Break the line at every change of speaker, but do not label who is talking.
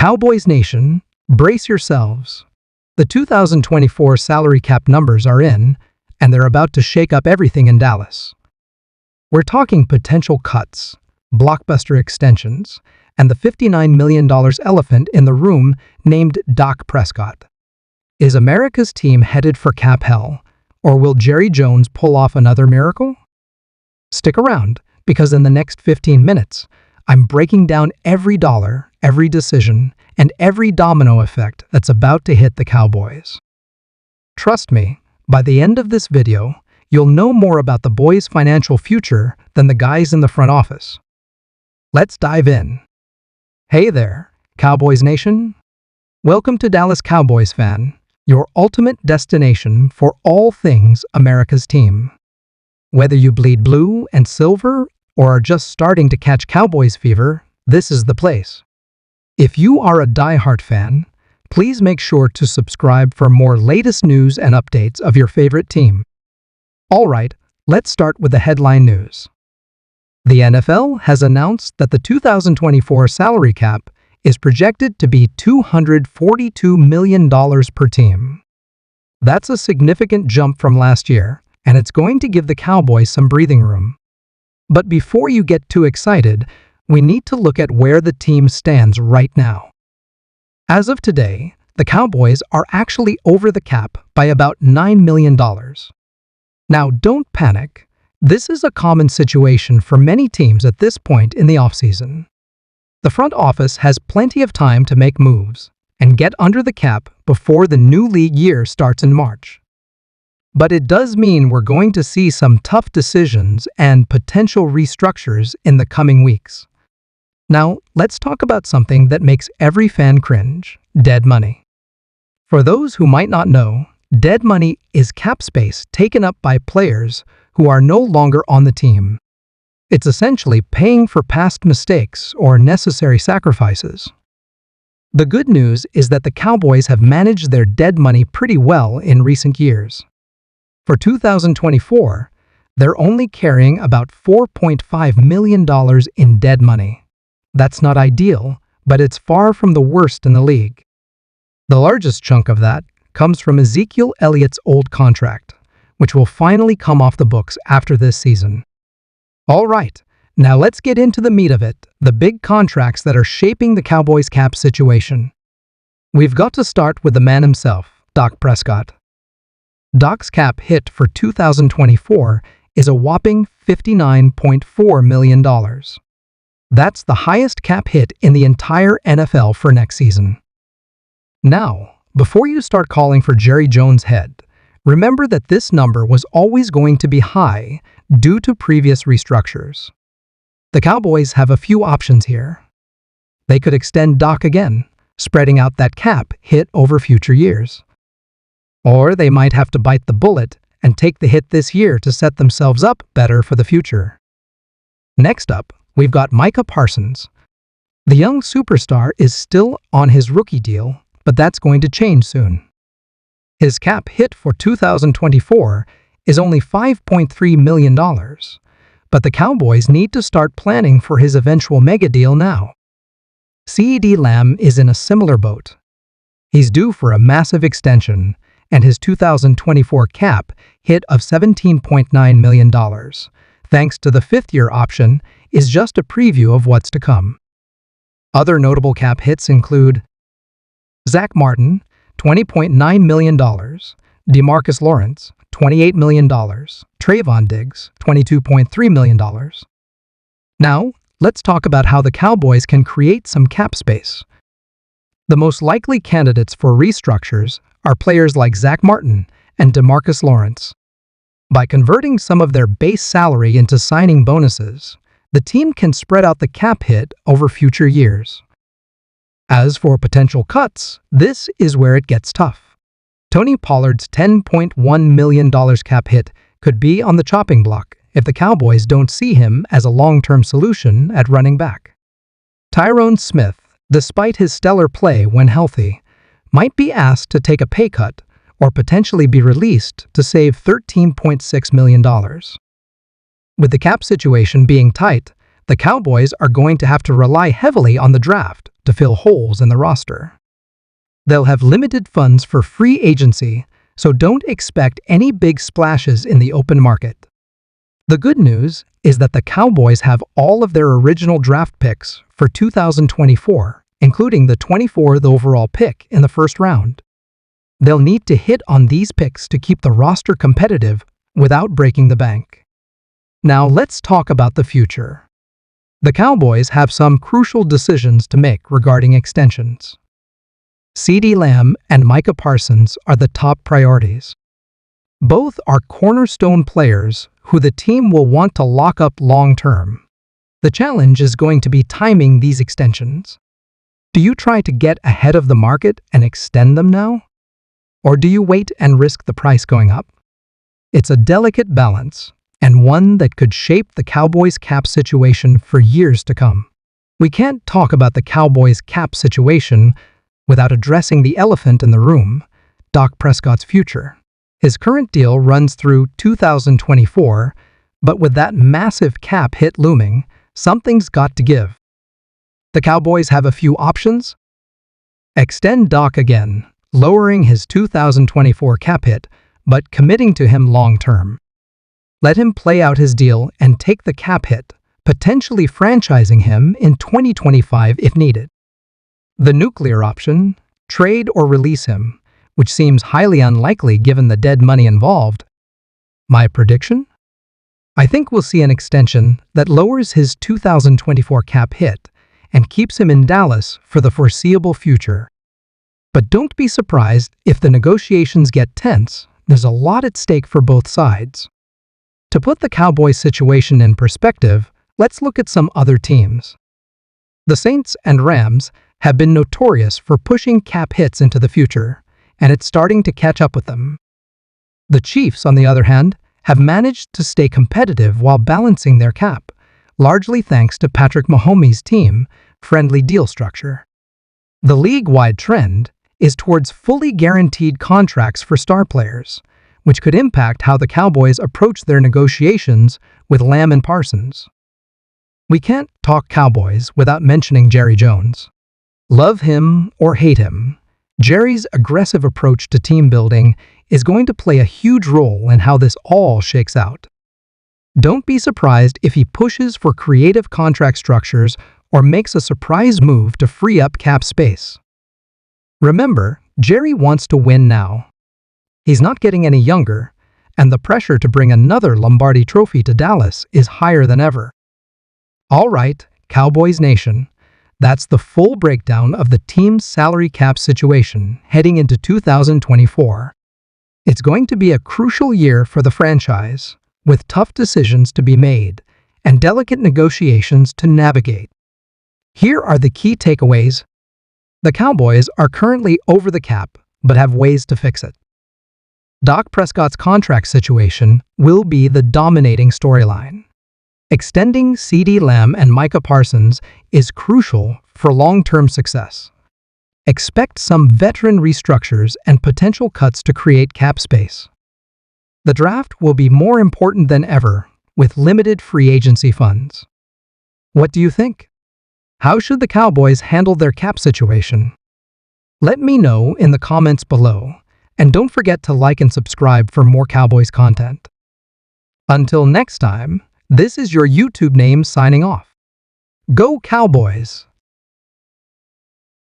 Cowboys Nation, brace yourselves. The 2024 salary cap numbers are in, and they're about to shake up everything in Dallas. We're talking potential cuts, blockbuster extensions, and the $59 million elephant in the room named Dak Prescott. Is America's team headed for cap hell, or will Jerry Jones pull off another miracle? Stick around, because in the next 15 minutes, I'm breaking down every dollar, every decision, and every domino effect that's about to hit the Cowboys. Trust me, by the end of this video, you'll know more about the boys' financial future than the guys in the front office. Let's dive in. Hey there, Cowboys Nation. Welcome to Dallas Cowboys Fan, your ultimate destination for all things America's team. Whether you bleed blue and silver or are just starting to catch Cowboys fever, this is the place. If you are a diehard fan, please make sure to subscribe for more latest news and updates of your favorite team. Alright, let's start with the headline news. The NFL has announced that the 2024 salary cap is projected to be $242 million per team. That's a significant jump from last year, and it's going to give the Cowboys some breathing room. But before you get too excited, we need to look at where the team stands right now. As of today, the Cowboys are actually over the cap by about $9 million. Now, don't panic. This is a common situation for many teams at this point in the offseason. The front office has plenty of time to make moves and get under the cap before the new league year starts in March. But it does mean we're going to see some tough decisions and potential restructures in the coming weeks. Now, let's talk about something that makes every fan cringe: dead money. For those who might not know, dead money is cap space taken up by players who are no longer on the team. It's essentially paying for past mistakes or necessary sacrifices. The good news is that the Cowboys have managed their dead money pretty well in recent years. For 2024, they're only carrying about $4.5 million in dead money. That's not ideal, but it's far from the worst in the league. The largest chunk of that comes from Ezekiel Elliott's old contract, which will finally come off the books after this season. All right, now let's get into the meat of it, the big contracts that are shaping the Cowboys' cap situation. We've got to start with the man himself, Dak Prescott. Dak's cap hit for 2024 is a whopping $59.4 million. That's the highest cap hit in the entire NFL for next season. Now, before you start calling for Jerry Jones' head, remember that this number was always going to be high due to previous restructures. The Cowboys have a few options here. They could extend Dak again, spreading out that cap hit over future years. Or they might have to bite the bullet and take the hit this year to set themselves up better for the future. Next up, we've got Micah Parsons. The young superstar is still on his rookie deal, but that's going to change soon. His cap hit for 2024 is only $5.3 million, but the Cowboys need to start planning for his eventual mega deal now. CeeDee Lamb is in a similar boat. He's due for a massive extension, and his 2024 cap hit of $17.9 million, thanks to the fifth-year option, is just a preview of what's to come. Other notable cap hits include Zach Martin, $20.9 million, DeMarcus Lawrence, $28 million, Trayvon Diggs, $22.3 million. Now, let's talk about how the Cowboys can create some cap space. The most likely candidates for restructures are players like Zach Martin and DeMarcus Lawrence. By converting some of their base salary into signing bonuses, the team can spread out the cap hit over future years. As for potential cuts, this is where it gets tough. Tony Pollard's $10.1 million cap hit could be on the chopping block if the Cowboys don't see him as a long-term solution at running back. Tyron Smith, despite his stellar play when healthy, might be asked to take a pay cut or potentially be released to save $13.6 million. With the cap situation being tight, the Cowboys are going to have to rely heavily on the draft to fill holes in the roster. They'll have limited funds for free agency, so don't expect any big splashes in the open market. The good news is that the Cowboys have all of their original draft picks for 2024, including the 24th overall pick in the first round. They'll need to hit on these picks to keep the roster competitive without breaking the bank. Now let's talk about the future. The Cowboys have some crucial decisions to make regarding extensions. CeeDee Lamb and Micah Parsons are the top priorities. Both are cornerstone players who the team will want to lock up long-term. The challenge is going to be timing these extensions. Do you try to get ahead of the market and extend them now? Or do you wait and risk the price going up? It's a delicate balance, and one that could shape the Cowboys' cap situation for years to come. We can't talk about the Cowboys' cap situation without addressing the elephant in the room, Dak Prescott's future. His current deal runs through 2024, but with that massive cap hit looming, something's got to give. The Cowboys have a few options. Extend Dak again, lowering his 2024 cap hit, but committing to him long-term. Let him play out his deal and take the cap hit, potentially franchising him in 2025 if needed. The nuclear option, trade or release him, which seems highly unlikely given the dead money involved. My prediction? I think we'll see an extension that lowers his 2024 cap hit and keeps him in Dallas for the foreseeable future. But don't be surprised if the negotiations get tense. There's a lot at stake for both sides. To put the Cowboys' situation in perspective, let's look at some other teams. The Saints and Rams have been notorious for pushing cap hits into the future, and it's starting to catch up with them. The Chiefs, on the other hand, have managed to stay competitive while balancing their cap, largely thanks to Patrick Mahomes' team-friendly deal structure. The league-wide trend is towards fully guaranteed contracts for star players, which could impact how the Cowboys approach their negotiations with Lamb and Parsons. We can't talk Cowboys without mentioning Jerry Jones. Love him or hate him, Jerry's aggressive approach to team building is going to play a huge role in how this all shakes out. Don't be surprised if he pushes for creative contract structures or makes a surprise move to free up cap space. Remember, Jerry wants to win now. He's not getting any younger, and the pressure to bring another Lombardi trophy to Dallas is higher than ever. All right, Cowboys Nation, that's the full breakdown of the team's salary cap situation heading into 2024. It's going to be a crucial year for the franchise, with tough decisions to be made and delicate negotiations to navigate. Here are the key takeaways. The Cowboys are currently over the cap, but have ways to fix it. Dak Prescott's contract situation will be the dominating storyline. Extending CeeDee Lamb and Micah Parsons is crucial for long-term success. Expect some veteran restructures and potential cuts to create cap space. The draft will be more important than ever, with limited free agency funds. What do you think? How should the Cowboys handle their cap situation? Let me know in the comments below, and don't forget to like and subscribe for more Cowboys content. Until next time, this is your YouTube name signing off. Go Cowboys!